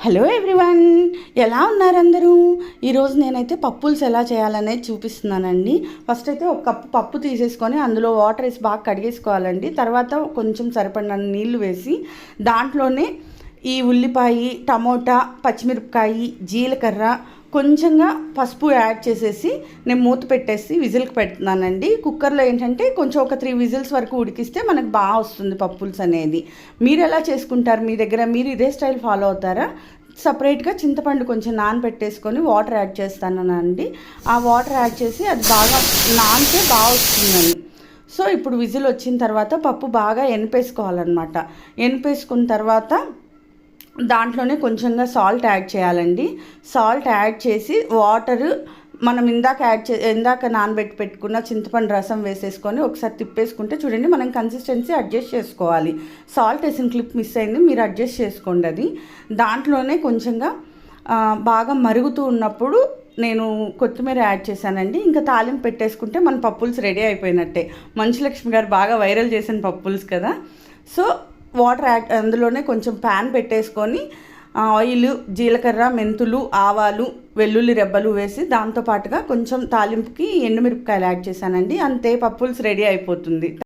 Hello everyone, ఎలా ఉన్నారు అందరూ? ఈరోజు నేనైతే పప్పుల్స్ ఎలా చేయాలనేది చూపిస్తున్నానండి. ఫస్ట్ అయితే ఒక కప్పు పప్పు తీసేసుకొని అందులో వాటర్ వేసి బాగా కడిగేసుకోవాలండి. తర్వాత కొంచెం సరిపడిన నీళ్లు వేసి దాంట్లోనే ఈ ఉల్లిపాయ, టమోటా, పచ్చిమిరపకాయ, జీలకర్ర, కొంచెంగా పసుపు యాడ్ చేసేసి నేను మూత పెట్టేసి విజిల్కి పెడుతున్నానండి. కుక్కర్లో ఏంటంటే కొంచెం ఒక 3 విజిల్స్ వరకు ఉడికిస్తే మనకు బాగా వస్తుంది పప్పుల్స్ అనేది. మీరు ఎలా చేసుకుంటారు? మీ దగ్గర మీరు ఇదే స్టైల్ ఫాలో అవుతారా? సపరేట్గా చింతపండు కొంచెం నానబెట్టేసుకొని వాటర్ యాడ్ చేస్తానండి. ఆ వాటర్ యాడ్ చేసి అది బాగా నానితే బాగా వస్తుందని. సో ఇప్పుడు విజిల్ వచ్చిన తర్వాత పప్పు బాగా ఎనిపేసుకోవాలన్నమాట. ఎనిపేసుకున్న తర్వాత దాంట్లోనే కొంచెంగా సాల్ట్ యాడ్ చేయాలండి. సాల్ట్ యాడ్ చేసి వాటర్ మనం ఇందాక నానబెట్టి పెట్టుకున్న చింతపండు రసం వేసేసుకొని ఒకసారి తిప్పేసుకుంటే చూడండి, మనం కన్సిస్టెన్సీ అడ్జస్ట్ చేసుకోవాలి. సాల్ట్ వేసిన క్లిప్ మిస్ అయింది, మీరు అడ్జస్ట్ చేసుకోండి. అది దాంట్లోనే కొంచెంగా బాగా మరుగుతూ ఉన్నప్పుడు నేను కొత్తిమీర యాడ్ చేశానండి. ఇంకా తాలింపు పెట్టేసుకుంటే మన పప్పుల్స్ రెడీ అయిపోయినట్టే. మంచులక్ష్మి గారు బాగా వైరల్ చేసిన పప్పుల్స్ కదా. సో వాటర్ యాడ్ అందులోనే కొంచెం ప్యాన్ పెట్టేసుకొని ఆయిల్, జీలకర్ర, మెంతులు, ఆవాలు, వెల్లుల్లి రెబ్బలు వేసి దాంతోపాటుగా కొంచెం తాలింపుకి ఎండుమిరపకాయలు యాడ్ చేశానండి. అంతే, పప్పుల్స్ రెడీ అయిపోతుంది.